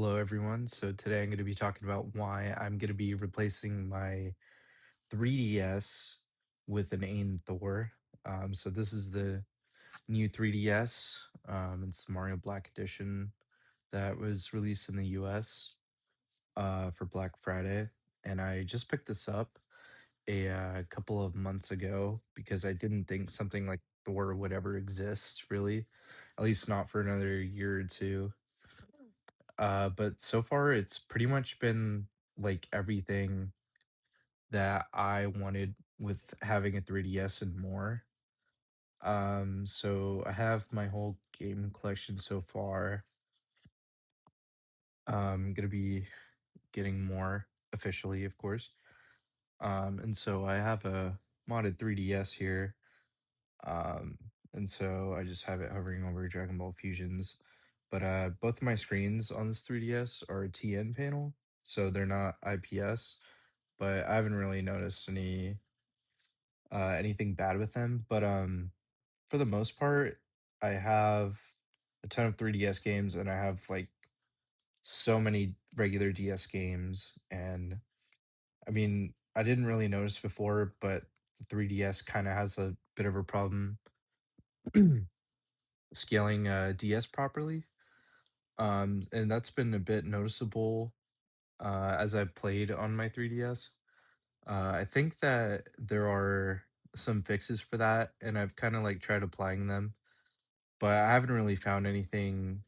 Hello, everyone. So today I'm going to be talking about why I'm going to be replacing my 3DS with an Ayn Thor. So this is the new 3DS. It's the Mario Black Edition that was released in the US for Black Friday, and I just picked this up a couple of months ago because I didn't think something like Thor would ever exist, really, at least not for another year or two. But so far it's pretty much been like everything that I wanted with having a 3DS and more. So I have my whole game collection so far. I'm gonna be getting more officially, of course. And so I have a modded 3DS here. And so I just have it hovering over Dragon Ball Fusions. But both of my screens on this 3DS are a TN panel, so they're not IPS. But I haven't really noticed anything bad with them. But for the most part, I have a ton of 3DS games, and I have like so many regular DS games. And I mean, I didn't really notice before, but the 3DS kind of has a bit of a problem scaling DS properly. And that's been a bit noticeable as I've played on my 3DS. I think that there are some fixes for that, and I've kind of like tried applying them, but I haven't really found anything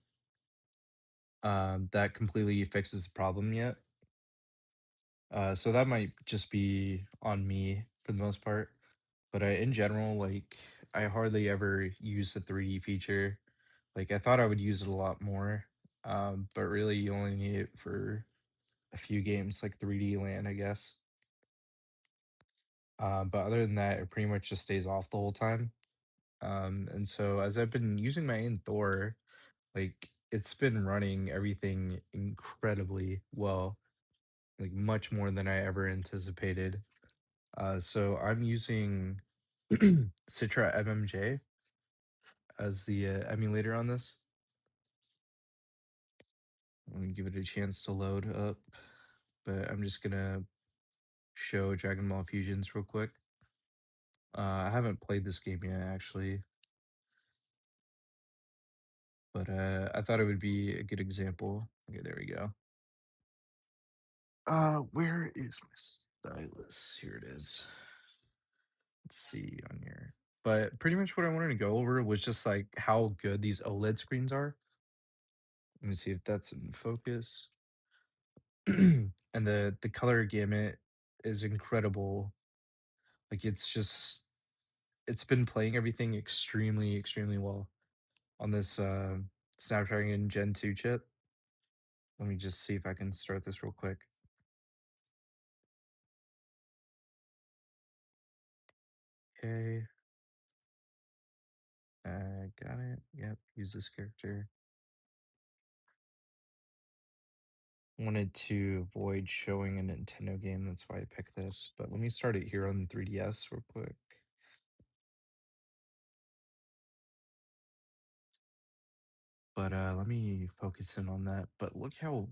that completely fixes the problem yet. So that might just be on me for the most part. But in general, like I hardly ever use the 3D feature. Like I thought I would use it a lot more, but really you only need it for a few games like 3D Land, I guess. But other than that, it pretty much just stays off the whole time. And so as I've been using my Ayn Thor, like it's been running everything incredibly well, like much more than I ever anticipated. So I'm using Citra MMJ as the emulator on this. Let me give it a chance to load up, but I'm just gonna show Dragon Ball Fusions real quick. I haven't played this game yet, actually, but I thought it would be a good example. Okay, there we go. Where is my stylus? Here it is. Let's see on here. But pretty much what I wanted to go over was just like how good these OLED screens are. Let me see if that's in focus. And the color gamut is incredible. Like it's been playing everything extremely well on this Snapdragon Gen 2 chip. Let me just see if I can start this real quick. Okay, I got it. Yep, use this character. Wanted to avoid showing a Nintendo game, that's why I picked this. But let me start it here on the 3DS real quick. But let me focus in on that. But look how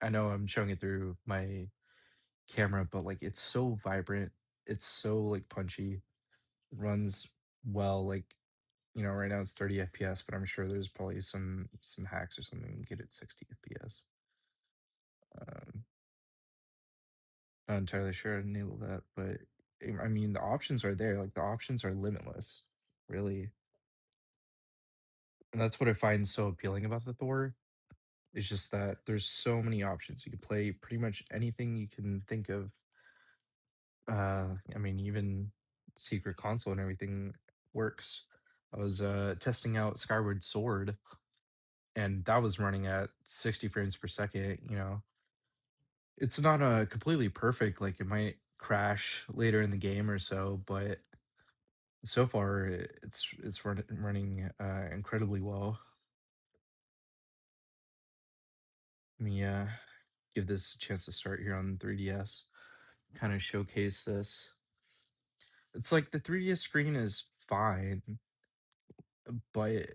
I know I'm showing it through my camera, but like it's so vibrant. It's so like punchy. Runs well. Like right now it's 30 FPS, but I'm sure there's probably some hacks or something to get it 60 FPS. Um, Not entirely sure how to enable that, but I mean the options are there. Like the options are limitless, really. And that's what I find so appealing about the Thor. It's just that there's so many options. You can play pretty much anything you can think of. I mean, even Secret Console and everything works. I was testing out Skyward Sword, and that was running at 60 frames per second. It's not completely perfect. Like it might crash later in the game or so, but so far it's running incredibly well. Let me give this a chance to start here on 3DS. Kind of showcase this. It's like the 3DS screen is fine, but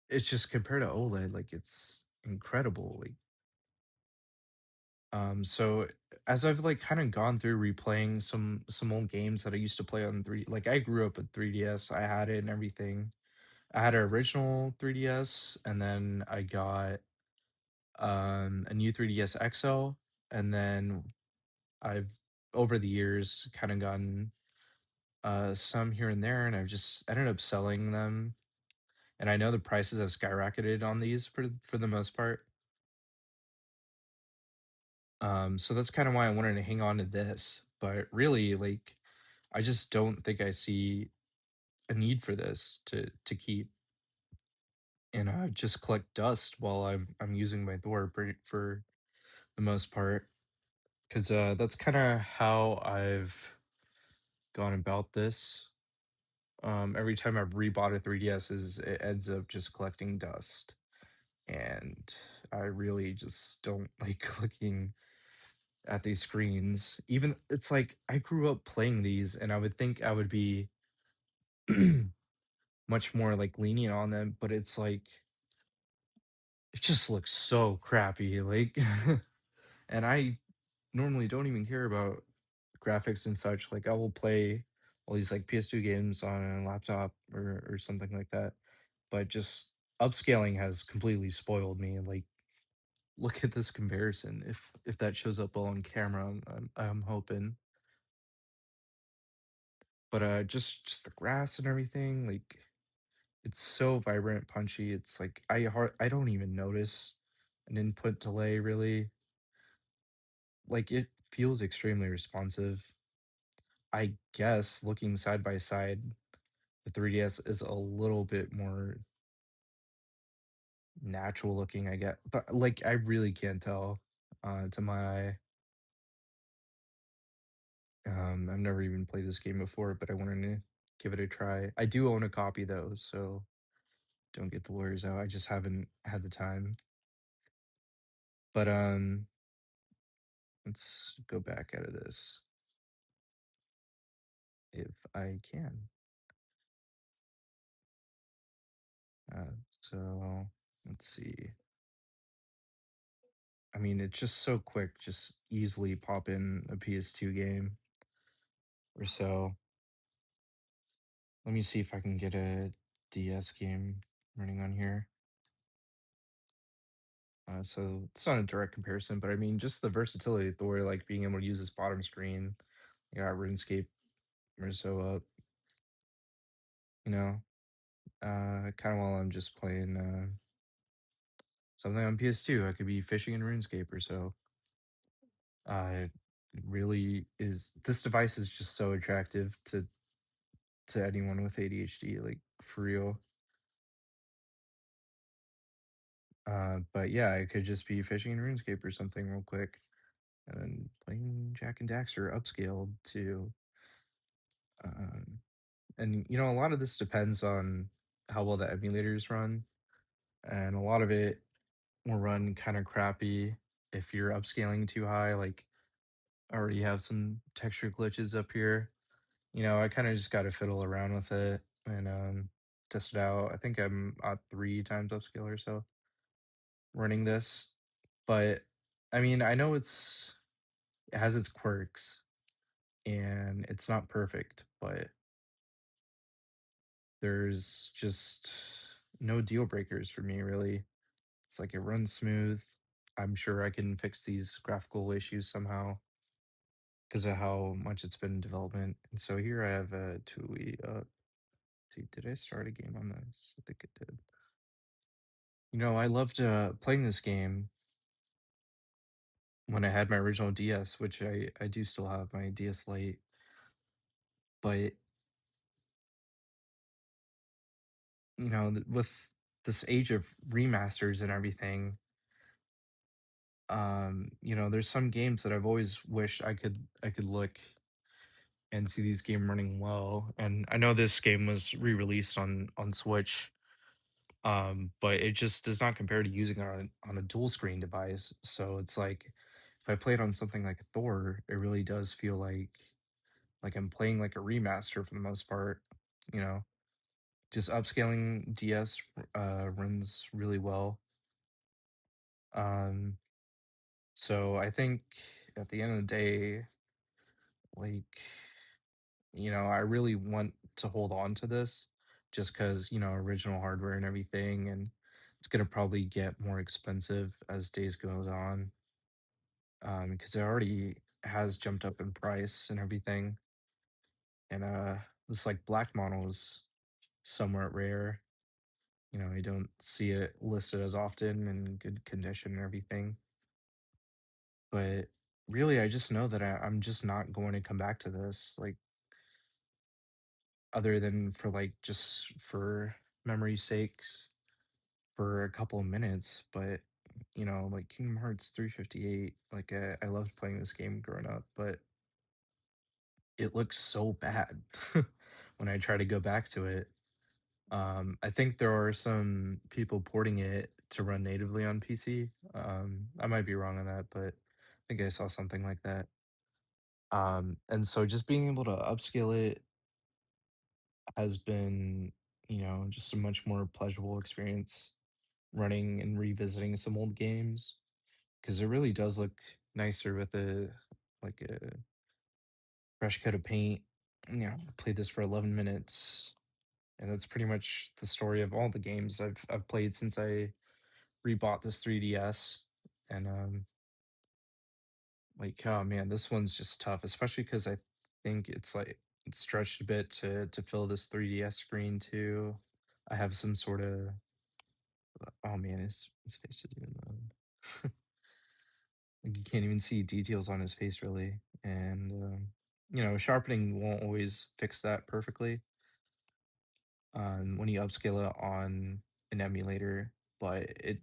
it's just compared to OLED, like it's incredible. Like So as I've like kind of gone through replaying some old games that I used to play on 3, like I grew up with 3DS, I had it and everything. I had an original 3DS, and then I got a new 3DS XL, and then I've over the years kind of gotten some here and there, and I've just ended up selling them. And I know the prices have skyrocketed on these for the most part. So that's kind of why I wanted to hang on to this. But really, like, I just don't think I see a need for this to keep and just collect dust while I'm using my Thor for the most part. Because that's kind of how I've gone about this. Every time I've rebought a 3DS, is it ends up just collecting dust, and I really just don't like looking at these screens. Even it's like I grew up playing these, and I would think I would be much more like lenient on them, but it's like it just looks so crappy. Like, and I normally don't even care about graphics and such. Like, I will play all these like PS2 games on a laptop or something like that. But just upscaling has completely spoiled me. Like, look at this comparison. If that shows up well on camera, I'm hoping. But just the grass and everything, like it's so vibrant, punchy. It's like I don't even notice an input delay really. Like it feels extremely responsive. I guess looking side by side, the 3DS is a little bit more natural looking, I get, but like I really can't tell to my eye. I've never even played this game before, but I wanted to give it a try. I do own a copy though, so don't get the lawyers out. I just haven't had the time. But let's go back out of this if I can. So let's see. I mean, it's just so quick, just easily pop in a PS2 game or so. Let me see if I can get a DS game running on here. So it's not a direct comparison, but I mean, just the versatility of Thor, like being able to use this bottom screen. I got RuneScape or so up, you know, kind of while I'm just playing something on PS2. I could be fishing in RuneScape or so. It really is. This device is just so attractive to anyone with ADHD, like for real. But yeah, I could just be fishing in RuneScape or something real quick, and then playing Jack and Daxter upscaled to, um, and you know, a lot of this depends on how well the emulators run, and a lot of it will run kind of crappy if you're upscaling too high. Like, I already have some texture glitches up here. You know, I kind of just got to fiddle around with it and test it out. I think I'm at 3 times upscale or so running this, but I mean, I know it has its quirks and it's not perfect, but there's just no deal breakers for me really. It's like it runs smooth. I'm sure I can fix these graphical issues somehow because of how much it's been in development. And so here I have a Tui. Did I start a game on this? I think it did. You know, I loved playing this game when I had my original DS, which I do still have my DS Lite. But you know, with this age of remasters and everything, you know, there's some games that I've always wished I could look and see these game running well. And I know this game was re-released on Switch, but it just does not compare to using it on a dual screen device. So it's like if I play it on something like Thor, it really does feel like I'm playing like a remaster for the most part. You know, just upscaling DS runs really well. Um, So I think at the end of the day, like, I really want to hold on to this just because, original hardware and everything, and it's gonna probably get more expensive as days goes on. Because it already has jumped up in price and everything. And this like black model is somewhat rare. I don't see it listed as often in good condition and everything. But really, I just know that I'm just not going to come back to this, like, other than for like just for memory's sakes for a couple of minutes. But like Kingdom Hearts 358, like I loved playing this game growing up, but it looks so bad when I try to go back to it. I think there are some people porting it to run natively on PC. I might be wrong on that, but I think I saw something like that. And so just being able to upscale it has been, just a much more pleasurable experience running and revisiting some old games because it really does look nicer with a fresh coat of paint. I played this for 11 minutes, and that's pretty much the story of all the games I've played since I rebought this 3DS. And like, oh man, this one's just tough, especially because I think it's stretched a bit to fill this 3DS screen too. I have some sort of oh man, his face is even like you can't even see details on his face really, and sharpening won't always fix that perfectly when you upscale it on an emulator, but it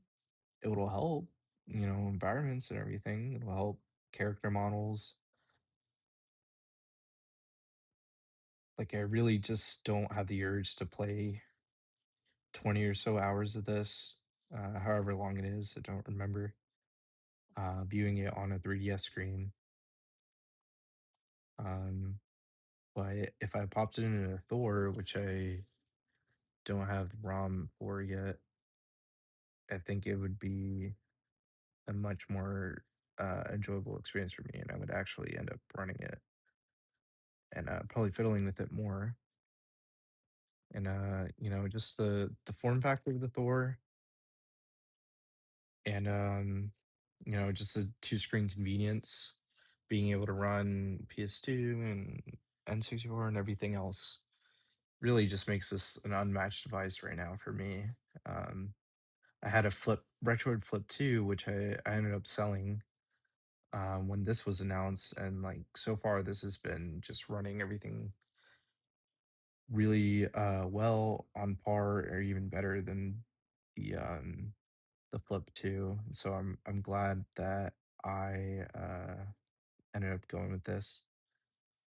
will help, environments and everything. It'll help character models. Like, I really just don't have the urge to play 20 or so hours of this, however long it is. I don't remember viewing it on a 3DS screen. Um, but if I popped it into a Thor, which I don't have ROM for yet, I think it would be a much more enjoyable experience for me, and I would actually end up running it and probably fiddling with it more. And just the form factor of the Thor, and just a two screen convenience, being able to run PS2 and N64 and everything else really just makes this an unmatched device right now for me. um I had a Retroid Flip 2, which I ended up selling when this was announced, and like so far this has been just running everything really well, on par or even better than the Flip 2. So I'm glad that I ended up going with this.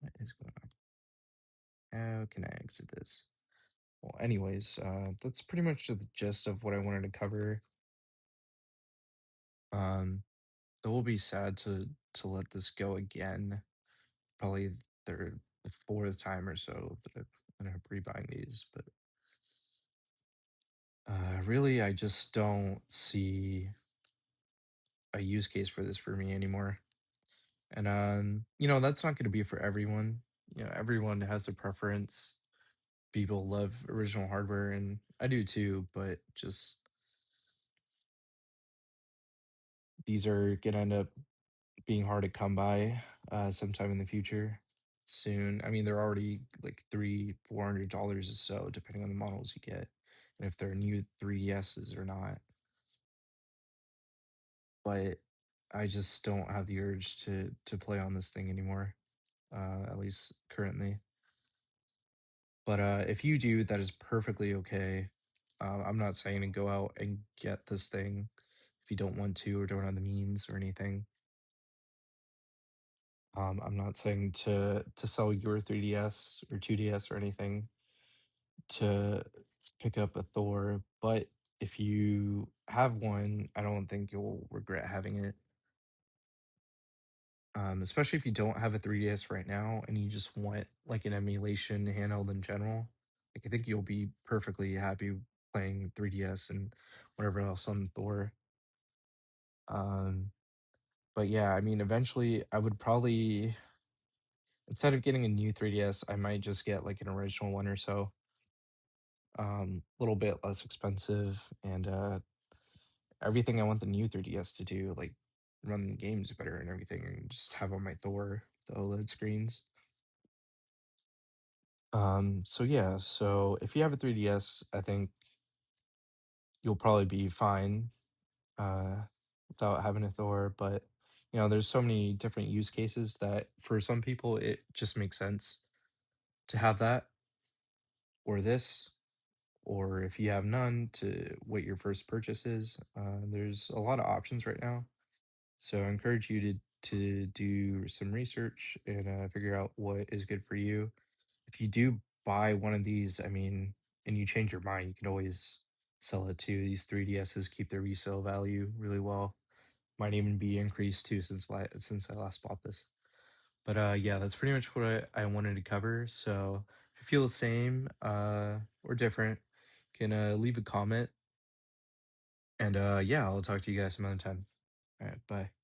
What is going on? How can I exit this? Well, anyways, that's pretty much the gist of what I wanted to cover. Um, it will be sad to let this go again. Probably the fourth time or so that I've ended up rebuying these, but really, I just don't see a use case for this for me anymore. And that's not going to be for everyone. Everyone has a preference. People love original hardware, and I do too. But just these are gonna end up being hard to come by sometime in the future. Soon. I mean, they're already like $300-400 or so, depending on the models you get, and if they're new 3DSs or not. But I just don't have the urge to play on this thing anymore, at least currently. But, if you do, that is perfectly okay. I'm not saying to go out and get this thing if you don't want to or don't have the means or anything. I'm not saying to sell your 3DS or 2DS or anything to pick up a Thor, but if you have one, I don't think you'll regret having it. Especially if you don't have a 3DS right now and you just want like an emulation handheld in general. Like I think you'll be perfectly happy playing 3DS and whatever else on Thor. Um, But yeah, I mean, eventually I would probably, instead of getting a new 3DS, I might just get like an original one or so. A little bit less expensive and everything I want the new 3DS to do, like run the games better and everything, and just have on my Thor, the OLED screens. So yeah, so if you have a 3DS, I think you'll probably be fine uh, without having a Thor. But there's so many different use cases that for some people it just makes sense to have that or this, or if you have none, to what your first purchase is. There's a lot of options right now, so I encourage you to do some research and figure out what is good for you. If you do buy one of these, I mean, and you change your mind, you can always sell it too. These 3DSs keep their resale value really well. Might even be increased too since I last bought this. But yeah, that's pretty much what I wanted to cover. So if you feel the same or different, you can leave a comment. And yeah, I'll talk to you guys some other time. All right, bye.